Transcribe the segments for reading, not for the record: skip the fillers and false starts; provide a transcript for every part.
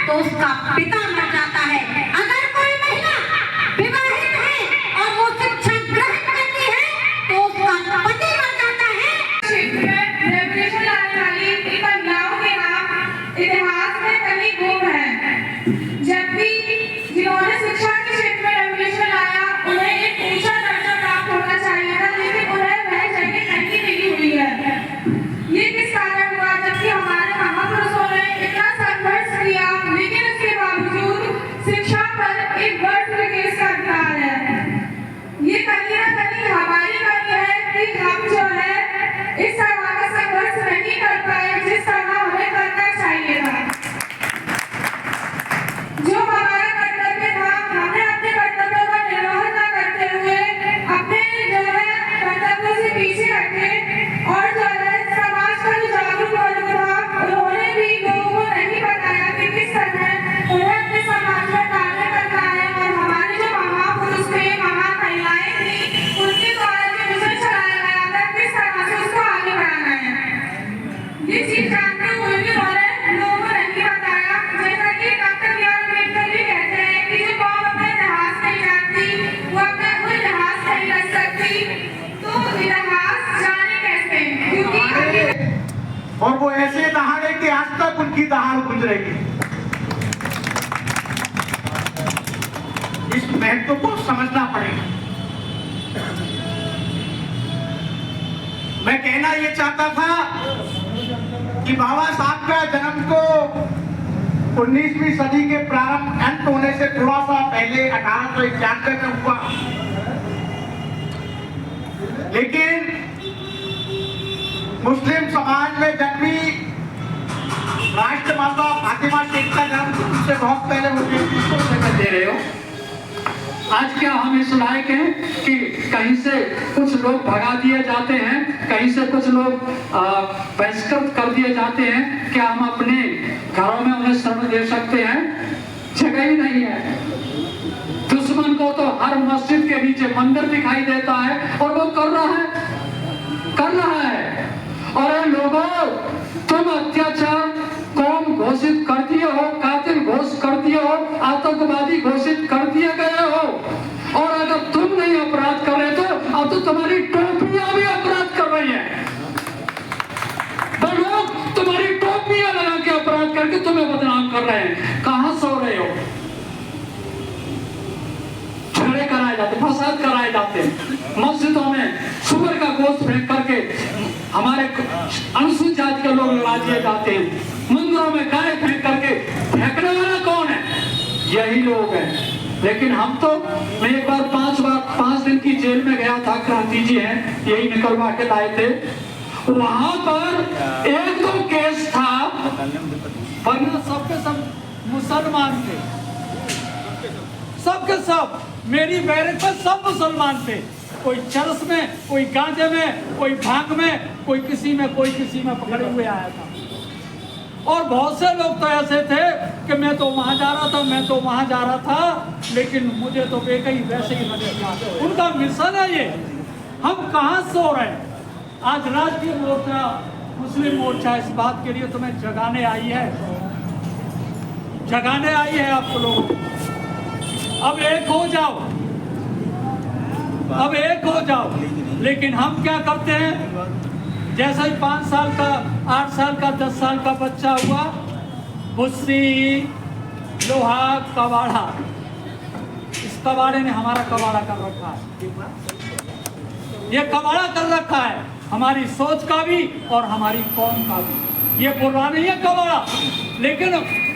तो उसका पिता मर जाता है। अगर कोई महिला विवाहित है और वो शिक्षा ग्रहण करती है तो उसका पति मर जाता है। रेवोल्यूशन लाने वाली इन महिलाओं के नाम इतिहास में कहीं गुम है, जबकि जिन्होंने शिक्षा के क्षेत्र में रेवोल्यूशन लाया उन्हें एक ऊंचा दर्जा प्राप्त होना चाहिए था, लेकिन उन्हें वह जगह नहीं मिली हुई है। ये किस कारण हुआ? जबकि हमारे महापुरुषों ने इतना संघर्ष किया, लेकिन इसके बावजूद शिक्षा पर एक वर्ग विशेष का अधिकार है। ये कहीं ना कहीं हमारी कमी है कि हम जो है इस तरह का संघर्ष नहीं कर पाए जिस तरह हमें करना चाहिए था। जो हमारा कर्तव्य था, हमने अपने कर्तव्यों का निर्वहन न करते हुए अपने जो है कर्तव्यों से पीछे हटे और जो है समाज का जो जागरूक वर्ग था उन्होंने भी लोगों को नहीं बताया कि किस तरह उन्हें अपने समाज में कार्य करना है। और हमारे जो महापुरुष थे, महान महिलाएं थी, उनके द्वारा जो मिशन चलाया गया था किस तरह से उसको आगे बढ़ाना है, ये चीज जानते हुए भी उन्होंने लोगों को नहीं बताया। जैसा कि डॉक्टर बी आर अम्बेडकर भी कहते हैं कि जो कौम अपना इतिहास नहीं जानती वो अपना कोई इतिहास नहीं रच सकती। तो इतिहास जाने कैसे, क्योंकि और वो ऐसे दहाड़े कि आज तक उनकी दहाड़ गुजरेगी। इस महत्व को समझना पड़ेगा। मैं कहना ये चाहता था कि बाबा साहब का जन्म तो 19वीं सदी के प्रारंभ अंत होने से थोड़ा सा पहले 1891 में हुआ, लेकिन मुस्लिम समाज में जन्मी राष्ट्रमाता फातिमा शेख का जन्म उससे बहुत पहले मुझे दे रहे हो। आज क्या हम इस लायक हैं कि कहीं से कुछ लोग भगा दिए जाते हैं, कहीं से कुछ लोग बहिष्कृत कर दिए जाते हैं, क्या हम अपने घरों में उन्हें शरण दे सकते हैं? जगह ही नहीं है। दुश्मन को तो हर मस्जिद के नीचे मंदिर दिखाई देता है और वो कर रहा है। और लोगों, तुम अत्याचार कौम घोषित कर दिए हो, कातिल घोषित कर दिए हो, आतंकवादी घोषित कर दिए गए हो, और अगर तुम नहीं अपराध कर रहे तो अब तो तुम्हारी टोपियां भी अपराध कर रही है। तो लोग तुम्हारी टोपियां लगा के अपराध करके तुम्हें बदनाम कर रहे हैं। कहां सो रहे हो? झगड़े कराए जाते, फसाद कराए जाते, मस्जिदों में सुअर का गोश्त फेंक करके हमारे अनुसूचित जाति के लोग लड़ा दिए जाते हैं, मंदिरों में गाय फेंक करके फेंकने वाला कौन है? यही लोग हैं। लेकिन हम तो, मैं एक बार 5 दिन की जेल में गया था, क्रांति जी हैं यही निकलवा के लाए थे। वहां पर 1-2 केस था, वरना सबके सब मुसलमान थे, सबके सब मेरी बैरक पर सब मुसलमान थे। कोई चरस में, कोई गांजे में, कोई भांग में, कोई किसी में पकड़े हुए आया था। और बहुत से लोग तो ऐसे थे कि मैं तो वहां जा रहा था, लेकिन मुझे तो बेकई वैसे ही बनेगा। उनका मिशन है ये। हम कहाँ सो रहे हैं? आज राष्ट्रीय मोर्चा, मुस्लिम मोर्चा इस बात के लिए तुम्हें जगाने आई है आप लोगों को। अब एक हो जाओ। लेकिन हम क्या करते हैं? जैसा ही 5 साल का, 8 साल का, 10 साल का बच्चा हुआ, बुस्सी, लोहा, कबाड़ा, इस कबाड़े ने हमारा कबाड़ा कर रखा है। ये कबाड़ा कर रखा है हमारी सोच का भी और हमारी कौम का भी। ये बुरा नहीं है कबाड़ा, लेकिन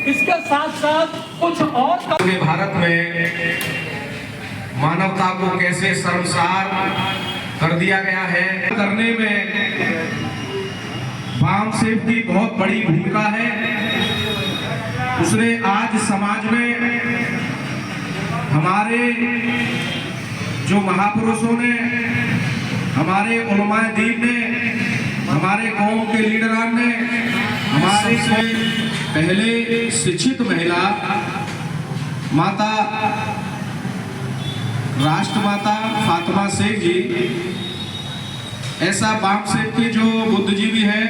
इसके साथ साथ कुछ और पूरे भारत में मानवता को कैसे शर्मसार कर दिया गया है, करने में बाम सेठ की बहुत बड़ी भूमिका है। उसने आज समाज में हमारे जो महापुरुषों ने, हमारे उलमाए दीन ने, हमारे कौम के लीडरान ने, हमारे से पहले शिक्षित महिला माता राष्ट्रमाता फातिमा शेख जी, ऐसा बाम सेठ के जो बुद्धिजीवी हैं,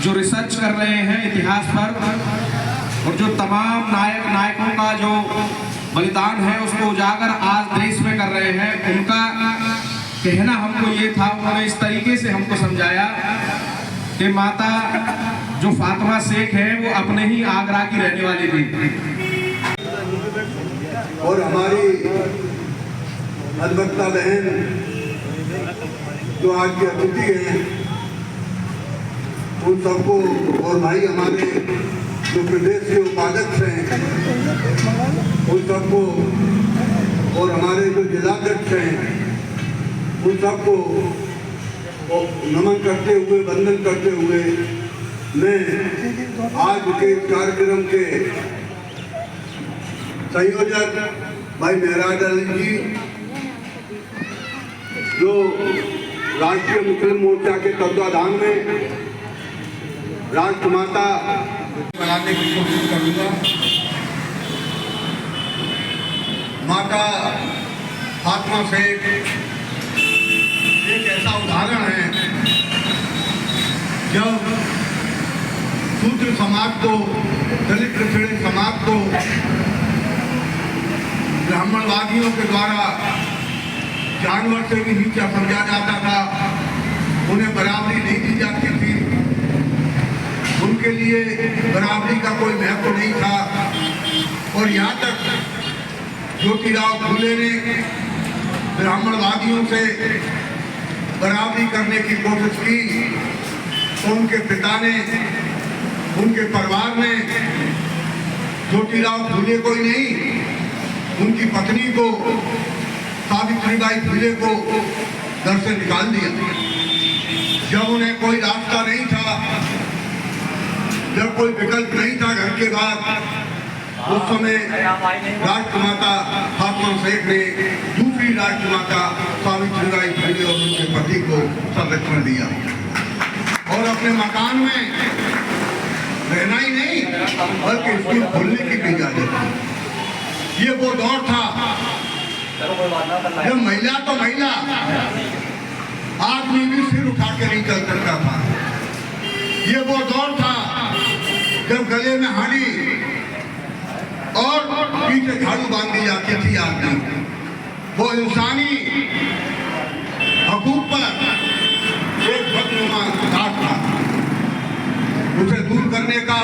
जो रिसर्च कर रहे हैं इतिहास पर, और जो तमाम नायकों का जो बलिदान है उसको उजागर आज देश में कर रहे हैं। उनका कहना हमको ये था, उन्होंने इस तरीके से हमको समझाया कि माता जो फातिमा शेख है वो अपने ही आगरा की रहने वाली थी। और हमारी अधिवक्ता बहन जो आज के अतिथि हैं उन सबको, और भाई हमारे जो प्रदेश के उपाध्यक्ष हैं उन सबको, और हमारे जो जिलाध्यक्ष हैं उन सबको नमन करते हुए, वंदन करते हुए मैं आज के कार्यक्रम के संयोजक भाई महराज अली जी, जो राष्ट्रीय मुस्लिम मोर्चा के तत्वाधान में राष्ट्रमाता बनाने की कोशिश करूंगा। माता फातिमा शेख एक ऐसा उदाहरण है, जब शूद्र समाज को, दलित पिछड़े समाज को ब्राह्मणवादियों के द्वारा जानवर से भी नीचा समझा जाता था, उन्हें बराबरी नहीं दी जाती थी, उनके लिए बराबरी का कोई महत्व नहीं था। और यहाँ तक ज्योतिराव फूले ने ब्राह्मणवादियों से बराबरी करने की कोशिश की, तो उनके पिता ने, उनके परिवार ने ज्योतिराव फूले को ही नहीं, उनकी पत्नी को, सावित्रीबाई फूले को घर से निकाल दिया। जब उन्हें कोई रास्ता नहीं था, जब कोई विकल्प नहीं था घर के बाद, उस समय राष्ट्रमाता फातिमा शेख ने दूसरी राष्ट्रमाता सावित्रीबाई फूले और उनके पति को संरक्षण दिया और अपने मकान में रहना ही नहीं बल्कि स्कूल खोलने की भी इजाजत। ये वो दौर था जब महिला तो महिला, आदमी भी सिर उठा के नहीं चल सकता था। ये वो दौर था जब गले में हाड़ी और पीछे झाड़ू बांध दी जाती थी आदमी। वो इंसानी हकूक पर एक बदनुमा घाट था, उसे दूर करने का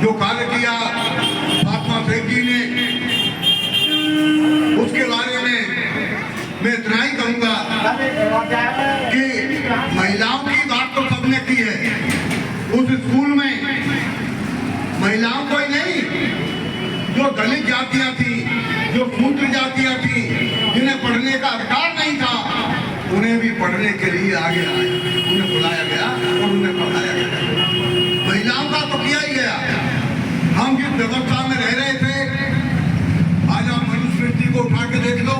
जो कार्य किया फातिमा शेख जी ने, उसके बारे में मैं इतना ही कहूंगा कि महिलाओं की बात तो सबने की है। उस स्कूल में महिलाओं को ही नहीं, जो दलित जातियां थी, जो शूद्र जातियां थी, जिन्हें पढ़ने का अधिकार नहीं था, उन्हें भी पढ़ने के लिए आगे आए, उन्हें बुलाया गया और उन्हें पढ़ाया गया। महिलाओं का तो किया ही गया। हम जिस व्यवस्था में रह रहे थे, आज आप मनुस्मृति को उठा के देख लो,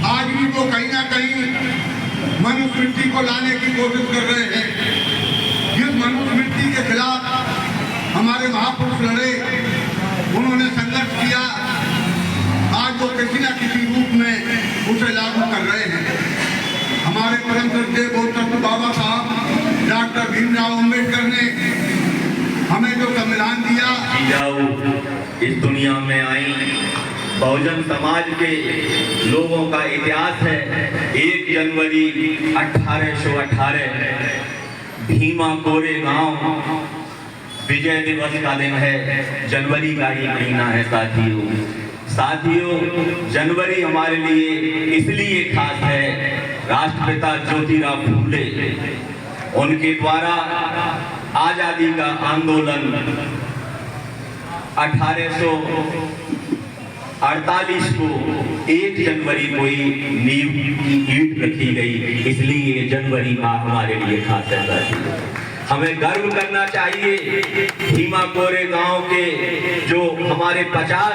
आज भी वो कहीं ना कहीं मनुस्मृति को लाने की कोशिश कर रहे हैं। जिस मनुस्मृति के खिलाफ हमारे महापुरुष लड़े, उन्होंने संघर्ष किया, आज वो किसी न किसी रूप में उसे लागू कर रहे हैं। हमारे परम श्रद्धेय बोधसत्व बाबा साहब डॉक्टर भीमराव अम्बेडकर ने हमें जो संविधान दिया, इस दुनिया में आई बहुजन समाज के लोगों का इतिहास है। 1 जनवरी 1818 भीमा कोरेगांव विजय दिवस का दिन है। जनवरी का ही महीना है साथियों, जनवरी हमारे लिए इसलिए खास है, राष्ट्रपिता ज्योतिराव फूले, उनके द्वारा आजादी का आंदोलन 1848 को 1 जनवरी को ही नींव की ईंट रखी गई, इसलिए जनवरी माह हमारे लिए खास है। हमें गर्व करना चाहिए। भीमा कोरेगांव के जो हमारे 50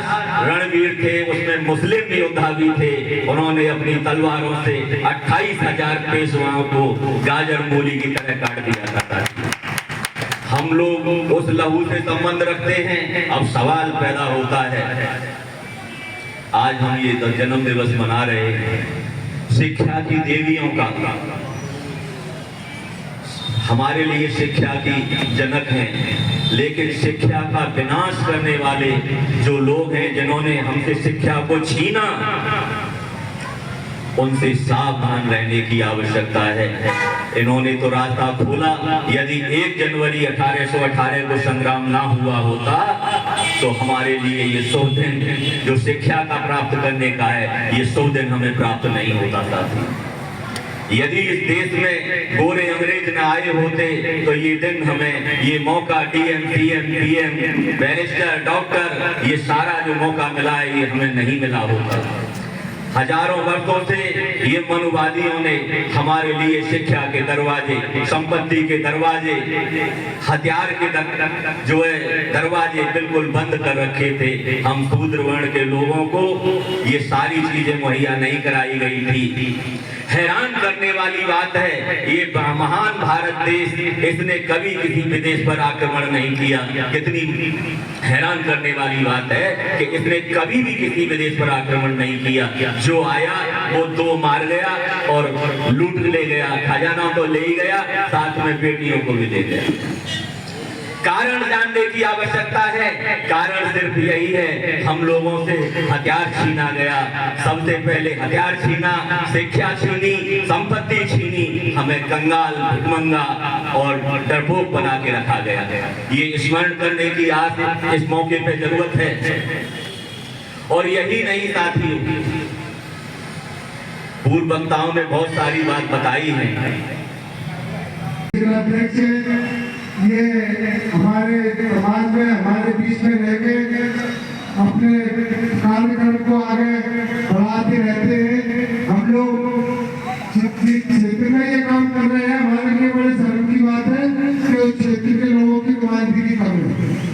रणवीर थे, उसमें मुस्लिम योद्धा भी थे। उन्होंने अपनी तलवारों से 28,000 पेशवाओं को गाजर मूली की तरह काट दिया था। हम लोग उस लहू से संबंध रखते हैं। अब सवाल पैदा होता है, आज हम ये जन्म दिवस मना रहे हैं शिक्षा की देवियों का। हमारे लिए शिक्षा की जनक हैं, लेकिन शिक्षा का विनाश करने वाले जो लोग हैं, जिन्होंने हमसे शिक्षा को छीना, उनसे सावधान रहने की आवश्यकता है। इन्होंने तो रास्ता खोला। यदि 1 जनवरी 1818 को संग्राम ना हुआ होता तो हमारे लिए ये शुभ दिन जो शिक्षा का प्राप्त करने का है, ये शुभ दिन हमें प्राप्त नहीं होता साथी। यदि इस देश में गोरे अंग्रेज न आए होते तो ये दिन हमें, ये मौका, DM, CM, PM, barrister, doctor, ये सारा जो मौका मिला है, ये हमें नहीं मिला होता। हजारों वर्षों से ये मनुवादियों ने हमारे लिए शिक्षा के दरवाजे, संपत्ति के दरवाजे, हथियार के जो है दरवाजे बिल्कुल बंद कर रखे थे। हम शूद्र वर्ण के लोगों को ये सारी चीजें मुहैया नहीं कराई गई थी। हैरान करने वाली बात है, ये महान भारत देश, इसने कभी किसी विदेश पर आक्रमण नहीं किया। कितनी हैरान करने वाली बात है कि इसने कभी भी किसी विदेश पर आक्रमण नहीं किया। जो आया वो 2 मार गया और लूट ले गया, खजाना तो ले ही गया, साथ में बेटियों को भी ले गया। कारण जानने की आवश्यकता है। कारण सिर्फ यही है, हम लोगों से हथियार छीना गया। सबसे पहले हथियार छीना, शिक्षा छीनी, संपत्ति छीनी, हमें कंगाल, भिखमंगा और डरपोक बना के रखा गया। ये स्मरण करने की आज इस मौके पे जरूरत है। और यही नहीं साथियों, पूर्व वक्ताओं ने बहुत सारी बात बताई है। ये हमारे समाज में, हमारे बीच में रह के अपने कार्यक्रम को आगे बढ़ाते रहते हैं। हम लोग क्षेत्र में ये काम कर रहे हैं, हमारे लिए बड़े शर्म की बात है कि उस क्षेत्र के लोगों की नुमाइंदगी कम है।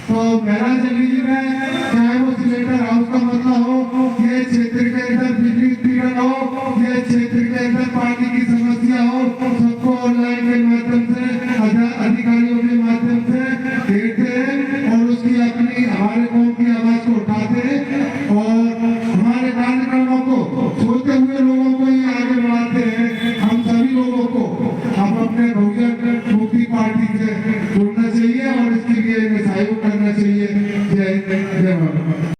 तो मेरा जल्दी में चाहे वो सिलेंडर हाउस का मसला हो, ये क्षेत्र के अंदर बिजली उत्पीड़न हो, ये क्षेत्र के अंदर पानी की समस्या हो, सबको ऑनलाइन के माध्यम से, अधिकारियों के माध्यम से देखते हैं और उसकी अपनी, हमारे कौम की आवाज को उठाते हैं और हमारे कार्यक्रमों को सोते हुए लोगों को ही आगे बढ़ाते हैं। हम सभी लोगों को हम अपने बहुजन मुक्ति पार्टी से जुड़ना चाहिए और इसके लिए सहयोग करना चाहिए। जय हिंद, जय भारत।